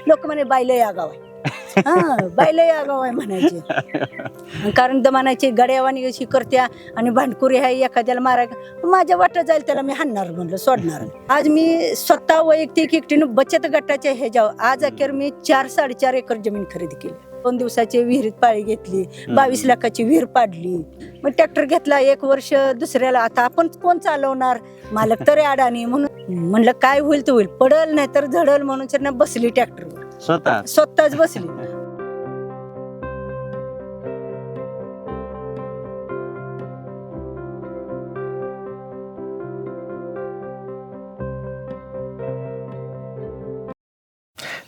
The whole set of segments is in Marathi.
लोक म्हणे बायले या गाव आहे. हा बायले या गाव आहे म्हणायचे. कारण दमानाची गड्यावानी अशी करत्या आणि भांडकुरी आहे एखाद्याला मारायला माझ्या वाटत जाईल त्याला मी हाणणार म्हणलं सोडणार. आज मी स्वतः वैयक्तिक एकटीनं बचत गटाच्या ह्याच्यावर आज अखेर मी 4-4.5 एकर जमीन खरेदी केली. 2 दिवसाची विहिरीत पाळी घेतली, 22 लाखाची विहीर पाडली. मग ट्रॅक्टर घेतला 1 वर्ष दुसऱ्याला. आता आपण कोण चालवणार, मालक तरी अडाणी. म्हणून म्हणलं काय होईल तर होईल, पडल नाही तर झडल म्हणून त्यांना बसली ट्रॅक्टरवर. स्वतःच बसली.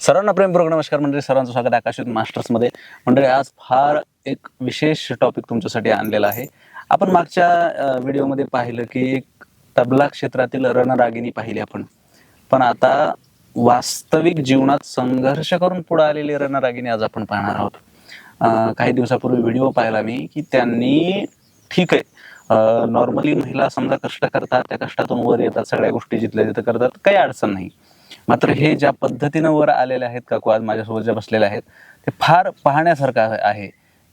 सर्वांना प्रेमपूर्वक नमस्कार मंडळी. सर्वांचं स्वागत आहे आकाशवाणी मास्टर्समध्ये. मंडळी आज फार एक विशेष टॉपिक तुमच्यासाठी आणलेला आहे. आपण मागच्या व्हिडिओमध्ये पाहिलं की तबला क्षेत्रातील रणरागिणी पाहिली आपण, पण आता वास्तविक जीवनात संघर्ष करून पुढे आलेली रणरागिणी आज आपण पाहणार आहोत. काही दिवसापूर्वी व्हिडिओ पाहिला मी की त्यांनी, ठीक आहे नॉर्मली महिला समजा कष्ट करतात, त्या कष्टातून वर येतात, सगळ्या गोष्टी जिथल्या तिथं करतात, काही अडचण नाही. मात्र हे ज्या पद्धतीनं वर आलेले आहेत काकू आज माझ्यासोबत ज्या बसलेले आहेत ते फार पाहण्यासारखं आहे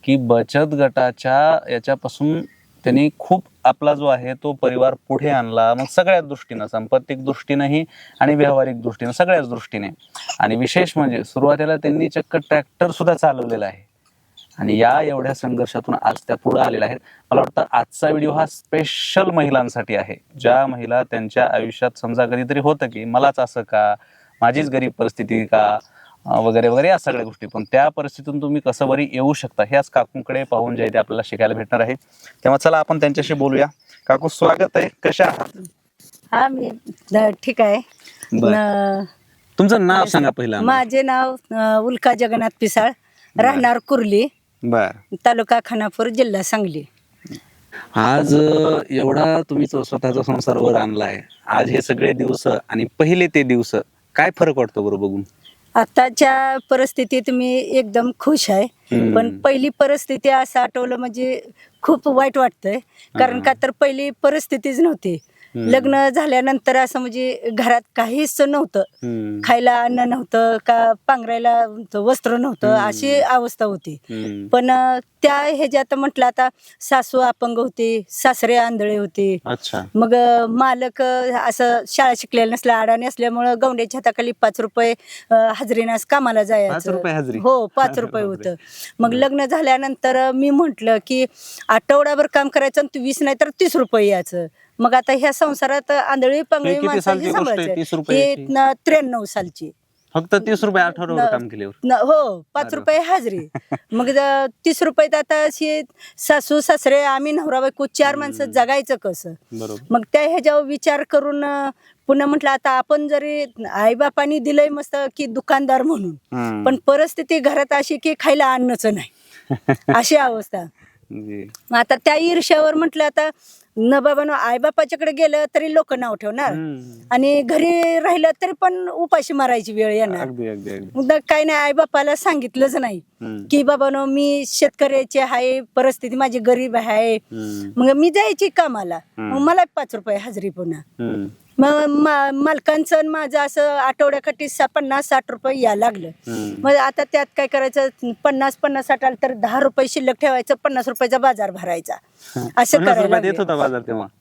की बचत गटाच्या याच्यापासून त्यांनी खूप आपला जो आहे तो परिवार पुढे आणला. मग सगळ्याच दृष्टीनं, सांपत्तिक दृष्टीनंही आणि व्यावहारिक दृष्टीनं, सगळ्याच दृष्टीने. आणि विशेष म्हणजे सुरुवातीला त्यांनी चक्क ट्रॅक्टर सुद्धा चालवलेला आहे आणि या एवढ्या संघर्षातून आज त्या पुढे आलेल्या आहेत. मला वाटतं आजचा व्हिडिओ हा स्पेशल महिलांसाठी आहे, ज्या महिला त्यांच्या आयुष्यात समजा कधीतरी होतं की मलाच असं का, माझीच गरीब परिस्थिती का, वगैरे वगैरे या सगळ्या गोष्टी, पण त्या परिस्थितीतून तुम्ही कसं बरी येऊ शकता हे आज काकूंकडे पाहून जे ते आपल्याला शिकायला भेटणार आहे. तेव्हा चला आपण त्यांच्याशी बोलूया. काकू स्वागत आहे, कशा आहात? हा मी ठीक आहे. तुमचं नाव सांगा पहिला. माझे नाव उल्का जगन्नाथ पिसाळ, राहणार कुर्ली, तालुका खानापूर, जिल्हा सांगली. आज एवढा तुम्ही स्वतःचा संसार वर आणलाय, आज हे सगळे दिवस आणि पहिले ते दिवस, काय फरक वाटतो बरं बघून? आताच्या परिस्थितीत मी एकदम खुश आहे, पण पहिली परिस्थिती असं आठवलं म्हणजे खूप वाईट वाटतंय. कारण का तर पहिली परिस्थितीच नव्हती. लग्न झाल्यानंतर असं म्हणजे घरात काहीच नव्हतं, खायला अन्न नव्हतं, का पांघरायला वस्त्र नव्हतं, अशी अवस्था होती. पण त्या ह्याच्यात म्हटलं आता सासू अपंग होती, सासरे आंधळे होते. मग मालक असं शाळा शिकलेला नसला, अडाणी असल्यामुळं गौंड्याच्या हाताखाली 5 रुपये हजरीनास कामाला जायचं. हो 5 रुपये होतं. मग लग्न झाल्यानंतर मी म्हंटल की आठवडाभर काम करायचं आणि 20 नाही तर 30 रुपये यायचं. मग आता ह्या संसारात आंधळी पांगळी माणसं हे सांभाळायचं. 93 सालची. फक्त 30 रुपये आठवड्यावर काम केल्यावर? हो 5 रुपये हाजरी. मग 30 रुपये आता अशी सासू सासरे आम्ही नवरा बायको 4 माणसं जगायचं कसं? मग त्या ह्याच्यावर विचार करून पुन्हा म्हटलं आता आपण जरी आईबापांनी दिलंय मस्त की दुकानदार म्हणून, पण परिस्थिती घरात अशी की खायला अन्नच नाही, अशी अवस्था. आता त्या ईर्ष्यावर म्हटलं आता न बाबा आईबापाच्याकडे गेलं तरी लोक नाव ठेवणार आणि घरी राहिलं तरी पण उपाशी मारायची वेळ येणार. मग काही नाही, आईबापाला सांगितलंच नाही की बाबा मी शेतकऱ्याची आहे, परिस्थिती माझी गरीब आहे. मग मी जायची कामाला, मग मला 5 रुपये हजरी पुन्हा. मग मालकांचं माझं असं आठवड्याकाठी 50-60 रुपये या लागलं. मग आता त्यात काय करायचं, 50-50 आलं तर 10 रुपये शिल्लक ठेवायचं, 50 रुपयाचा बाजार भरायचा, असं करायला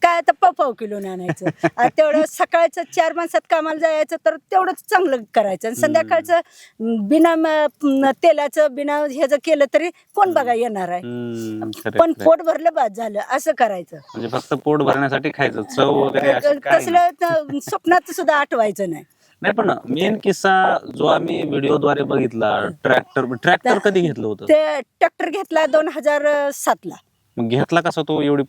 काय आता पाव किलो आणायचं. तेवढं सकाळचं 4 माणसात कामाला जायचं तर तेवढंच चांगलं करायचं, आणि संध्याकाळचं बिना तेलाचं बिना ह्याचं केलं तरी कोण बघा येणार आहे, पण पोट भरलं बाद झालं असं करायचं. म्हणजे फक्त पोट भरण्यासाठी खायचं, चव वगैरे कसलं स्वप्नात सुद्धा आठवायचं नाही. नाही. पण मेन किस्सा जो आम्ही व्हिडिओद्वारे बघितला, ट्रॅक्टर कधी घेतलं होतं? ते ट्रॅक्टर घेतला 2007 ला. मग घेतला कसा तो? एवढी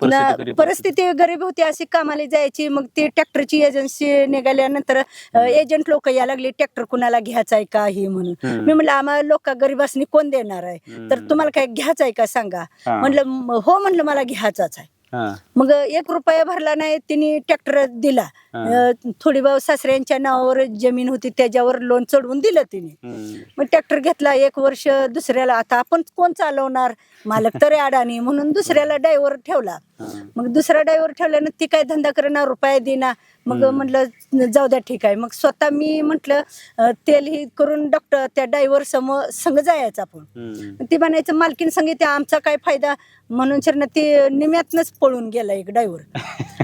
परिस्थिती गरीब होती, अशी कामाला जायची. मग ते ट्रॅक्टरची एजन्सी निघाल्यानंतर एजंट लोक या लागले, ट्रॅक्टर कुणाला घ्यायचा आहे का हे म्हणून. मी म्हणलं आम्हाला लोक गरीबासनी कोण देणार आहे, तर तुम्हाला काय घ्यायचं आहे का सांगा. म्हणलं हो, म्हणलं मला घ्यायचाच आहे. मग 1 रुपया भरला नाही, तिने ट्रॅक्टर दिला. थोडी भाऊ सासऱ्यांच्या नावावर जमीन होती, त्याच्यावर लोन चढवून दिलं तिने. मग ट्रॅक्टर घेतला 1 वर्ष दुसऱ्याला. आता आपण कोण चालवणार, मालक तरी अडाणी, म्हणून दुसऱ्याला ड्रायव्हर ठेवला. मग दुसरा ड्रायव्हर ठेवल्यानं ती काय धंदा करणार, रुपया देणार. मग म्हटलं जाऊ द्या ठीक आहे. मग स्वतः मी म्हटलं तेल ही करून डॉक्टर त्या ड्रायव्हर संग जायचं आपण. ती म्हणायचं मालकीन सांगितलं आमचा काय फायदा म्हणून सर ना ते निम्यातनच पळून गेला एक ड्रायव्हर.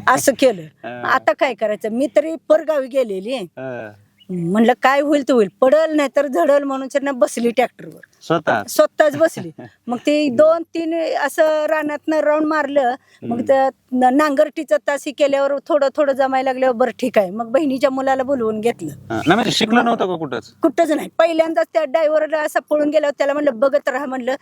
असं केलं. आता काय करायचं, मी तरी परगावी गेलेली. म्हणलं काय होईल तर होईल, पडल नाही तर झडल म्हणून सर ना बसली ट्रॅक्टरवर, स्वतःच बसली. मग ते 2-3 असं रानातनं राऊंड मारलं. मग नांगरटीचं तासी केल्यावर थोडं थोडं जमायला लागल्यावर बरं ठीक आहे. मग बहिणीच्या मुलाला बोलवून घेतलं. शिकलं नव्हतं का कुठंच नाही. पहिल्यांदाच त्या ड्रायव्हरला असं पळून गेल्यावर त्याला म्हणलं बघत राहा, म्हणलं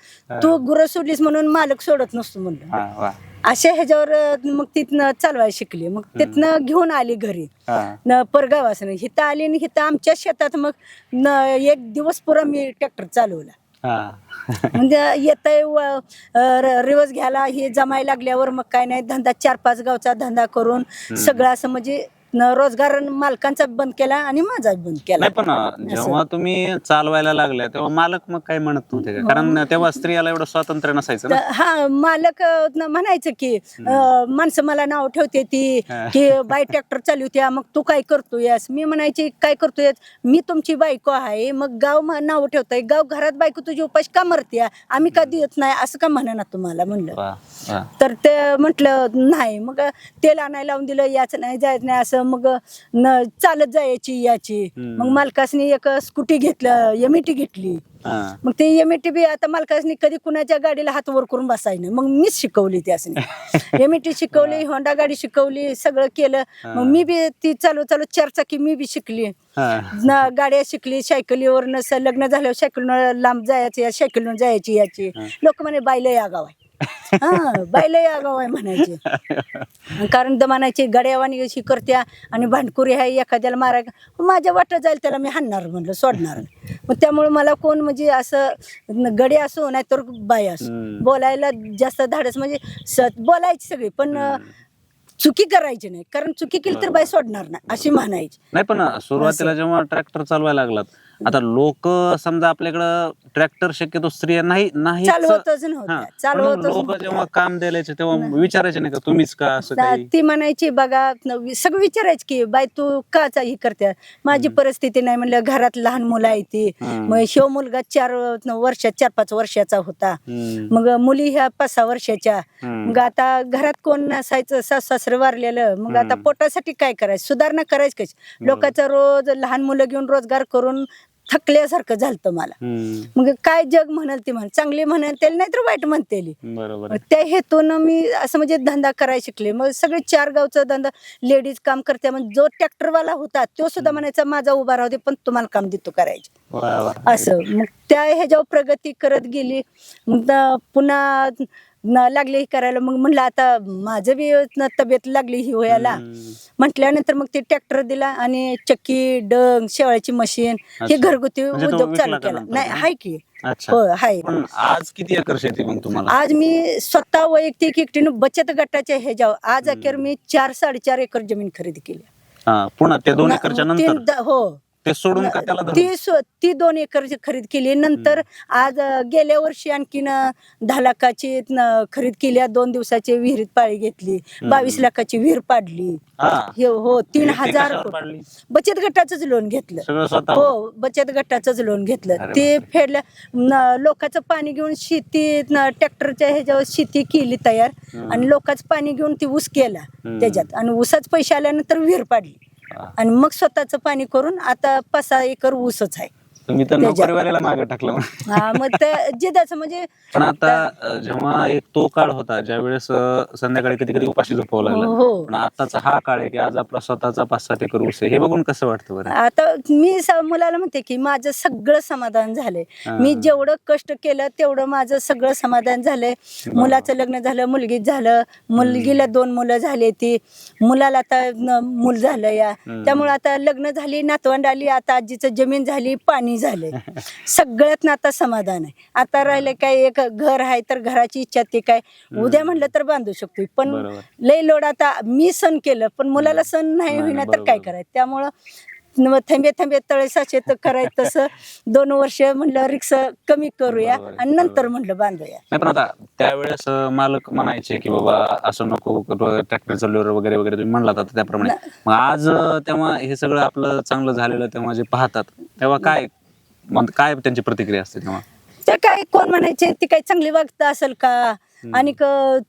तू गुरं सोडलीस म्हणून मालक सोडत नसतो म्हणलं. अशा ह्याच्यावर मग तिथनं चालवायला शिकली. मग तिथनं घेऊन आली घरी परगावासनं. हिथं आली आणि हिथं आमच्या शेतात मग एक दिवस पुरा मी ट्रॅक्टर चालवला. म्हणजे येतंय रिवर्स घ्यायला हे जमायला लागल्यावर मग काय नाही, धंदा 4-5 गावचा धंदा करून सगळं असं म्हणजे रोजगार मालकांचा बंद केला आणि माझा बंद केला. पण जेव्हा तुम्ही चालवायला लागल्या तेव्हा मालक मग काय म्हणत नव्हते का? कारण तेव्हा स्त्रियाला एवढं स्वातंत्र्य नसायचं ना. हा, मालक म्हणायचं की माणसं मला नाव ठेवते ती की बाई ट्रॅक्टर चालवत्या, मग तू काय करतोयस. मी म्हणायची काय करतोय, मी तुमची बायको आहे. मग गाव नाव ठेवताय, गाव घरात बायको तुझी उपाशी का मरते, आम्ही का देत नाही असं का म्हणा ना तुम्हाला म्हणलं. तर ते म्हटलं नाही. मग तेल आणायला लावून दिलं, याच नाही जायचं नाही असं. मग चालत जायची याची. मग मालकासनी एक स्कूटी घेतलं, एमईटी घेतली. मग ते एमईटी बी आता मालकासनी कधी कुणाच्या गाडीला हात वर करून बसायचं नाही. मग मीच शिकवली त्यासनी. एमईटी शिकवली, होंडा गाडी शिकवली, सगळं केलं. मग मी बी ती चालू 4 चाकी मी बी शिकली. गाड्या शिकली. सायकलीवर लग्न झाल्यावर सायकलीवर लांब जायचं, सायकलीवर जायची याची. लोक म्हणे बाईला या गाव आहे, बाईला या गाव आहे म्हणायचे. कारण दमानाची गड्यावानी अशी करत्या आणि भांडकुरी आहे, एखाद्याला माराय माझ्या वाटत जाईल त्याला मी हाणणार म्हणलं, सोडणार. मग त्यामुळे मला कोण म्हणजे असं गडे असो नाही तर बाई असो बोलायला जास्त धाडस म्हणजे बोलायची सगळी, पण चुकी करायची नाही. कारण चुकी केली तर बाई सोडणार नाही अशी म्हणायची. नाही पण सुरुवातीला जेव्हा ट्रॅक्टर चालवायला लागलात, आता लोक समजा आपल्याकडं ट्रॅक्टर शक्यतो स्त्रिया नाही चालवतच नव्हत्या. लोक जेव्हा काम द्यायचे तेव्हा विचारायचे नाही का तुम्हीच का असं काही? ती म्हणायची बघा सगळं विचारायची की बाई तू का ही करते. माझी परिस्थिती नाही म्हणलं, घरात लहान मुलं आहे ती. मग ह्यो मुलगा 4-5 वर्षाचा होता. मग मुली ह्या 5-6 वर्षाच्या. मग आता घरात कोण नसायचं, सासरे वारलेलं. मग आता पोटासाठी काय करायचं, सुधारणा करायची कशी. लोकांचा रोज लहान मुलं घेऊन रोजगार करून थकल्यासारखं झालं मला. मग काय जग म्हणाल ती चांगली म्हणेल नाही तर वाईट म्हणतेली. त्या हेतून मी असं म्हणजे धंदा करायला शिकले. मग सगळे 4 गावचा धंदा लेडीज काम करते. मग जो ट्रॅक्टरवाला होता तो सुद्धा म्हणायचा माझा उभा राहू दे पण तुम्हाला काम देतो करायचे असं. मग त्या ह्याच्यावर प्रगती करत गेली. मग पुन्हा लागले ही करायला. मग म्हणलं आता माझं बी तब्येत लागली ही व्हायला म्हटल्यानंतर मग ते ट्रॅक्टर दिला आणि चक्की, डंग, शेवाळ्याची मशीन हे घरगुती उद्योग चालू केला. नाही हाय की हो हाय. आज किती एकर शेती मग तुम्हाला? आज मी स्वतः वैयक्तिक एकटीनं बचत गटाच्या ह्याच्यावर आज अखेर मी 4-4.5 एकर जमीन खरेदी केली. पुन्हा ते 2 एकरच्या नंतर हो ते सोडून का त्याला ती 2 एकर खरेदी केली. नंतर आज गेल्या वर्षी आणखीन 10 लाखाची खरीद केली. 2 दिवसाची विहिरीत पाळी घेतली. 22 लाखाची विहीर पाडली. हो 3000 बचत गटाचंच लोन घेतलं. हो बचत गटाचंच लोन घेतलं. ते फेडलं. लोकांचं पाणी घेऊन शेती ट्रॅक्टरच्या ह्याच्यावर शेती केली तयार आणि लोकांचं पाणी घेऊन ती ऊस केला त्याच्यात आणि ऊसाच पैसे आल्यानंतर विहीर पाडली आणि मग स्वतःच पाणी करून आता 5-6 एकर ऊसच आहे. तुम्ही तर नोकरीवाल्याला मागे टाकलं. मग जिदाचं म्हणजे पण आता जेव्हा एक तो काळ होता ज्यावेळेस संध्याकाळी कधी कधी उपाशी झोपावं लागलं, पण आताचा हा काळ आहे की आज आपला स्वतःचा 5-7 एकर ऊस आहे, हे बघून कसं वाटतं बरं? आता मी मुलाला म्हणते की माझं सगळं समाधान झालंय. मी जेवढं कष्ट केलं तेवढं माझं सगळं समाधान झालंय. मुलाचं लग्न झालं, मुलगी झालं, मुलगीला 2 मुलं झाली, ती मुलाला आता मूल झालं या. त्यामुळे आता लग्न झाली, नातवंड आली, आता आजीचं जमीन झाली, पाणी झाले, सगळ्यात आता समाधान आहे. आता राहिलं काय एक घर आहे तर घराची इच्छा ती काय उद्या म्हणलं तर बांधू शकतो. पण लय लोड आता मी सण केलं पण मुलाला सण नाही होईना तर काय करायचं. त्यामुळं थेंबे थेंबे तळे साचे तर करायचं तसं 2 वर्ष म्हणलं रिक्स कमी करूया बरोबर आहे, आणि नंतर म्हणलं बांधूया. नाही पण आता त्यावेळेस मालक म्हणायचे की बाबा असं नको ट्रॅक्टर चालल्यावर वगैरे वगैरे तुम्ही म्हणलात आता त्याप्रमाणे. मग आज तेव्हा हे सगळं आपलं चांगलं झालेलं तेव्हा जे पाहतात तेव्हा काय मग काय त्यांची प्रतिक्रिया असते तेव्हा? तर काय कोण म्हणायचे ती काय चांगली वागत असेल का आणि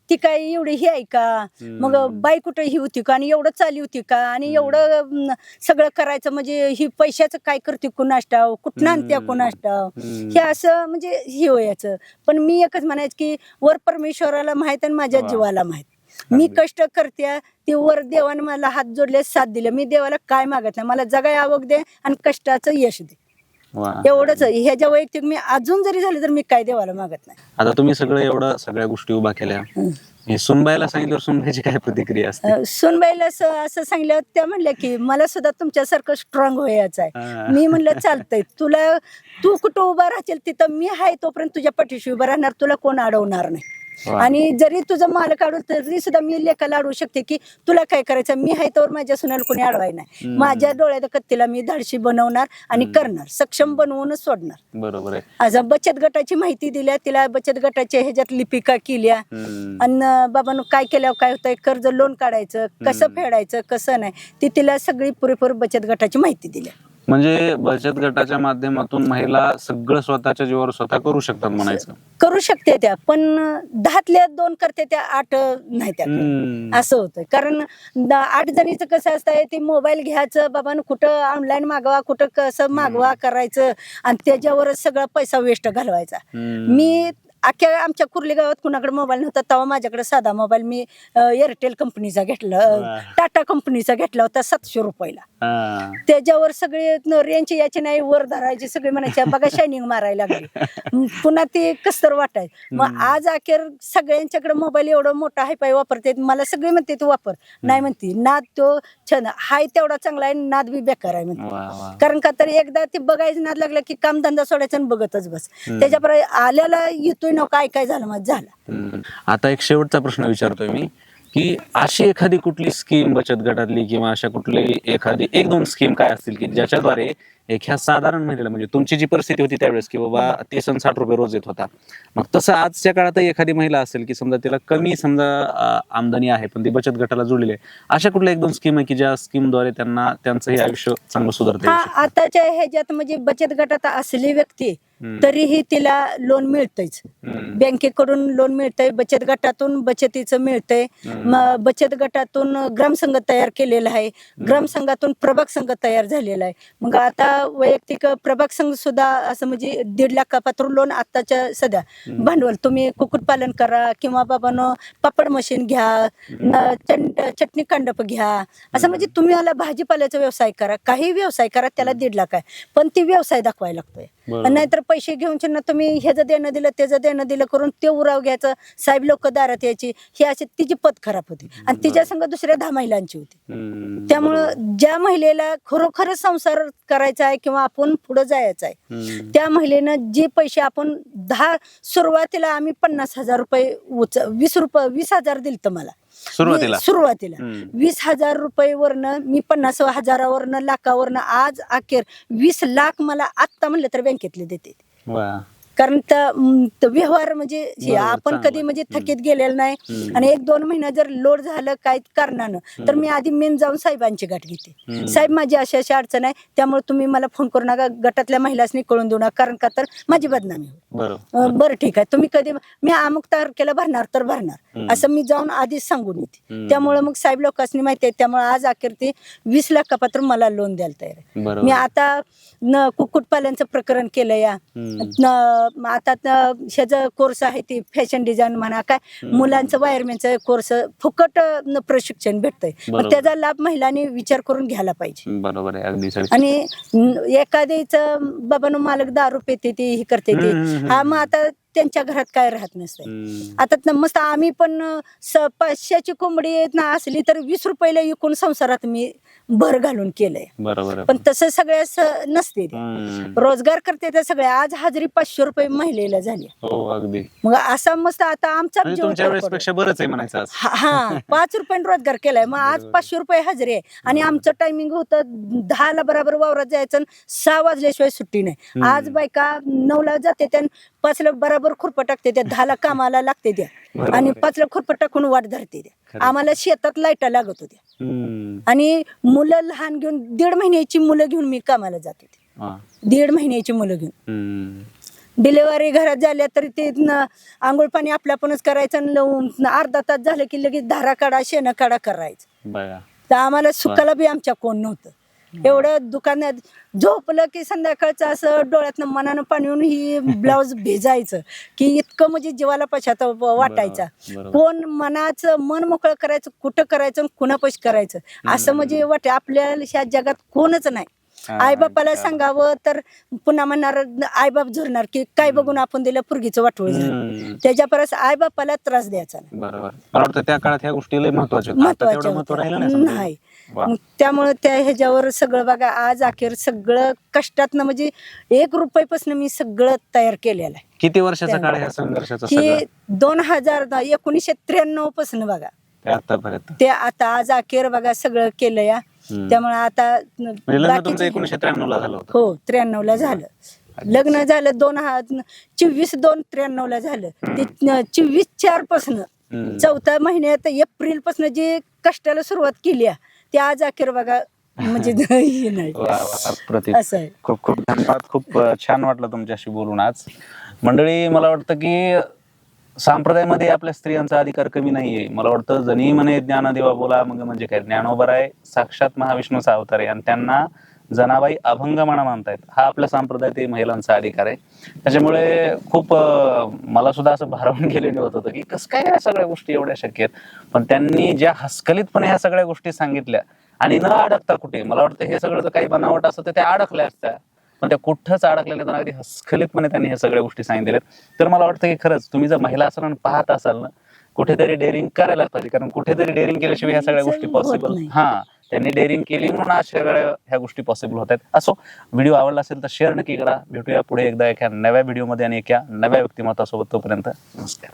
ती काय एवढी ही आहे का, मग बाई कुठं ही होती का आणि एवढं चाली होती का आणि एवढं सगळं करायचं म्हणजे ही पैशाचं काय करते कुणास ठाव, कुठं आणत्या कुणास ठाव, हे असं म्हणजे ही व्हायचं. पण मी एकच म्हणायचं की वर परमेश्वराला माहित आणि माझ्या जीवाला माहित. मी कष्ट करते ते वर देवाने मला हात जोडले, साथ दिले. मी देवाला काय मागत नाही, मला जगाय आवक दे आणि कष्टाचं यश दे, एवढंच. ह्याच्या वैयक्तिक मी अजून जरी झाले तर मी काय देवाला मागत नाही. आता तुम्ही सगळं एवढं सगळ्या गोष्टी उभा केल्या, हे सुनबाईला सांगितल्यावर सुनबाईची काय प्रतिक्रिया असते? सुनबाईला असं सांगितलं, त्या म्हणल्या की मला सुद्धा तुमच्यासारखं स्ट्रॉंग व्हायचं आहे. मी म्हणलं चालतंय, तू कुठं उभा राहशील तिथं मी आहे तोपर्यंत तुझ्या पाठीशी उभा राहणार, तुला कोण अडवणार नाही. आणि जरी तुझं मालक अडवलं तरी सुद्धा मी लेखाला अडवू शकते की तुला काय करायचं, मी आहे तर माझ्या सुनाला कोणी अडवाय नाही. माझ्या डोळ्यात कत्तीला मी धाडशी बनवणार आणि करणार, सक्षम बनवूनच सोडणार. बरोबर आहे. आज बचत गटाची माहिती दिल्या तिला, बचत गटाच्या ह्याच्यात लिपिका केल्या आणि बाबांनो काय केल्यावर काय होतंय, कर्ज लोन काढायचं कसं फेडायचं कसं नाही, ती तिला सगळी पुरेपूर बचत गटाची माहिती दिल्या. म्हणजे बचत गटाच्या माध्यमातून महिला सगळं स्वतःच्या जीवावर स्वतः करू शकतात म्हणायचं. करू शकते त्या, पण 10तल्या 2 करते त्या, 8 नाही त्या, असं होतं. कारण 8 जणीचं कसं असतंय, ते मोबाईल घ्यायचं बाबांनो, कुठं ऑनलाईन मागवा, कुठं कसं मागवा करायचं आणि त्याच्यावरच सगळा पैसा वेस्ट घालवायचा. मी अख्ख्या आमच्या कुर्ली गावात कुणाकडे मोबाईल नव्हता तेव्हा माझ्याकडे साधा मोबाईल मी एअरटेल कंपनीचा घेतला, टाटा कंपनीचा घेतला होता 700 रुपयाला. त्याच्यावर सगळे रेंज यायचे नाही, वर धरायचे, सगळे म्हणायचे बघा शायनिंग मारायला लागली. पुन्हा ते कसतर वाटायचं. मग आज अखेर सगळ्यांच्याकडे मोबाईल एवढा मोठा हाय पाय वापरते, मला सगळे म्हणते तू वापर, नाही म्हणते नाद तो छान हाय तेवढा चांगला आहे, नाद बी बेकार आहे म्हणते. कारण का तर एकदा ते बघायचं नाद लागला की काम धंदा सोडायचा आणि बघतच बस. त्याच्यापर्यंत आल्याला येतोय ना काय झालं मग झालं. आता एक शेवटचा प्रश्न विचारतोय मी की अशी एखादी कुठली स्कीम बचत गटातली किंवा अशा कुठली एखादी 1-2 स्कीम काय असतील की ज्याच्याद्वारे ह्या साधारण महिलेला, म्हणजे तुमची जी परिस्थिती होती त्यावेळेस की बाबा 30 आणि 60 रुपये रोज येत होता, मग तसं आजच्या काळातही एखादी महिला असेल की समजा तिला कमी आमदनी आहे पण ती बचत गटाला जोडलेली आहे, अशा कुठल्या 1-2 स्कीम आहे की ज्या स्कीमद्वारे त्यांना त्यांचं हे आयुष्य चांगलं सुधारता येऊ शकतं? आताच्या ह्याच्यात म्हणजे बचत गटात असली व्यक्ती तरीही तिला लोन मिळतंयच, बँकेकडून लोन मिळतंय, बचत गटातून बचतीचं मिळतंय, बचत गटातून ग्रामसंघ तयार केलेला आहे, ग्रामसंघातून प्रभाग संघ तयार झालेला आहे. मग आता वैयक्तिक प्रभाग संघ सुद्धा असं म्हणजे 1.5 लाखापासून लोन आताच्या सध्या भांडवल, तुम्ही कुक्कुटपालन करा किंवा बाबांनो पापड मशीन घ्या, चटणी कांडप घ्या, असं म्हणजे तुम्ही मला भाजीपाल्याचा व्यवसाय करा, काही व्यवसाय करा, त्याला 1.5 लाख आहे, पण ती व्यवसाय दाखवायला लागतोय. नाहीतर पैसे घेऊन तुम्ही ह्याचं देणं दिलं त्याचं देणं दिलं करून ते उराव घ्यायचं, साहेब लोक दारात यायची, ही अशी तिची पत खराब होती आणि तिच्या संग दुसऱ्या 10 महिलांची होती. त्यामुळं ज्या महिलेला खरोखरच संसार करायचा आहे किंवा आपण पुढे जायचं आहे, त्या महिलेनं जे पैसे आपण सुरुवातीला आम्ही 50,000 रुपये 20,000 दिलत मला सुरुवातीला 20,000 रुपयेवरनं मी 50,000वरनं लाखावरनं आज अखेर 20 लाख मला आत्ता म्हणलं तर बँकेतले देते. कारण व्यवहार म्हणजे आपण कधी म्हणजे थकीत गेलेलं नाही. आणि 1-2 महिना जर लोड झालं काय कारणानं तर मी आधी मेन जाऊन साहेबांची गाठ घेते, साहेब माझी अशी अडचण आहे, त्यामुळे तुम्ही मला फोन करू नका, गटातल्या महिलांनी कळून देऊ नका, कारण का तर माझी बदनामी हो. बरं ठीक आहे, तुम्ही कधी मी अमुक तारखेला भरणार तर भरणार असं मी जाऊन आधीच सांगून येते. त्यामुळे मग साहेब लोकांनी माहिती आहे, त्यामुळे आज अखेर ते 20 लाखापासून मला लोन द्यायला तयार आहे. मी आता कुक्कुटपालनचं प्रकरण केलं या, आता ह्याचा कोर्स आहे ती फॅशन डिझाईन म्हणा, काय मुलांचं वायरमॅनचं कोर्स फुकट प्रशिक्षण भेटतंय, मग त्याचा लाभ महिलांनी विचार करून घ्यायला पाहिजे. बरोबर आहे, अगदी. आणि एखाद्याच बाबांनो मालक दारू पिते ती ही करते ती, हा मग आता त्यांच्या घरात काय राहत नसतंय. आता मस्त आम्ही पण 500ची कोंबडी ना असली तर 20 रुपयाला विकून संसारात मी भर घालून केलंय. बरोबर. पण तसं सगळ्यास नसते ते. रोजगार करते त्या सगळ्या आज हाजरी 500 रुपये महिलेला झाली. हो अगदी. मग असा मस्त आता आमचा म्हणजे तुमच्या वेळेसपेक्षा बरंच आहे म्हणायचं आज. हा 5 रुपयाने रोजगार केलाय. मग आज 500 रुपये हजेरी आहे आणि आमचं टायमिंग होतं 10ला बरोबर वावरात जायचं आणि 6 वाजल्याशिवाय सुट्टी नाही. आज बायका 9ला जाते त्या 5ला बरोबर खुरपा टाकते त्या 10ला कामाला लागते त्या आणि 5ला खुरपा टाकून वाट धरते त्या. आम्हाला शेतात लाईटा लागत होत्या आणि मुलं लहान घेऊन 1.5 महिन्याची मुलं घेऊन मी कामाला जात होते. 1.5 महिन्याची मुलं घेऊन डिलेवरी घरात झाल्या तरी ते आंघोळ पाणी आपल्या आपणच करायचं आणि अर्धा तास झालं की लगेच धारा काढा शेण काढा करायचं. तर आम्हाला सुखाला बी आमच्या कोण नव्हतं. एवढं दुकानात झोपलं की संध्याकाळचं असं डोळ्यातनं मनानं पाणी येऊन ही ब्लाऊज भिजायचं की इतकं म्हणजे जीवाला पश्चाताप वाटायचा. कोण मनाचं मन मोकळं करायचं कुठं करायचं कुणापाशी करायचं असं म्हणजे वाटे. आपल्या ह्या जगात कोणच नाही. आई बापाला सांगावं तर पुन्हा म्हणणार आईबाप झुरणार की काय बघून आपण दिलं पोरगीचं वाटोळ झालं. त्याच्या परस आई बापाला त्रास द्यायचा नाही. बरोबर. त्या काळात ह्या गोष्टी महत्वाच्या नाही. त्यामुळे त्या ह्याच्यावर सगळं बघा आज अखेर सगळं कष्टातनं म्हणजे 1 रुपयापासून मी सगळं तयार केलेलं आहे. किती वर्षाचा काळ आहे संघर्षाचा? की 1993 पासून बघा आतापर्यंत ते आता आज अखेर बघा सगळं केलं या. त्यामुळे आता 1993 झालं. हो 93 झालं लग्न झालं. 24/2/93 झालं. ते 24/4 पासून 4थ्या महिन्यात एप्रिल पासून जी कष्टाला सुरुवात केली ते आज अखेर बघा म्हणजे असं आहे. खूप खूप धन्यवाद. खूप छान वाटलं तुमच्याशी बोलून आज. मंडळी मला वाटतं की संप्रदायामध्ये आपल्या स्त्रियांचा अधिकार कमी नाहीये. मला वाटतं जनी म्हणे ज्ञानदेवा बोला मग म्हणजे काय ज्ञानोबा आहे साक्षात महाविष्णूचा अवतार आहे आणि त्यांना जनाबाई अभंग म्हणा मानतायत. हा आपल्या संप्रदायात महिलांचा अधिकार आहे. त्याच्यामुळे खूप मला सुद्धा असं भारावून गेलेलं होतं की कसं काय या सगळ्या गोष्टी एवढ्या शक्य आहेत. पण त्यांनी ज्या हसकलीतपणे ह्या सगळ्या गोष्टी सांगितल्या आणि न अडकता कुठे मला वाटतं हे सगळं जर काही बनावट असतं तर त्या अडकल्या असत्या. पण त्या कुठंच अडकलेल्या नाही. अगदी हसखलीतपणे त्यांनी ह्या सगळ्या गोष्टी सांगितल्यात. तर मला वाटतं की खरंच तुम्ही जर महिला असाल आणि पाहत असाल ना कुठेतरी डेअरिंग करायला पाहिजे. कारण कुठेतरी डेअरिंग केल्याशिवाय ह्या सगळ्या गोष्टी पॉसिबल त्यांनी डेअरिंग केली म्हणून आज सगळ्या ह्या गोष्टी पॉसिबल होत आहेत. असो व्हिडिओ आवडला असेल तर शेअर नक्की करा. भेटूया पुढे एकदा एका नव्या व्हिडिओमध्ये आणि एका नव्या व्यक्तिमत्वासोबत. तोपर्यंत नमस्कार.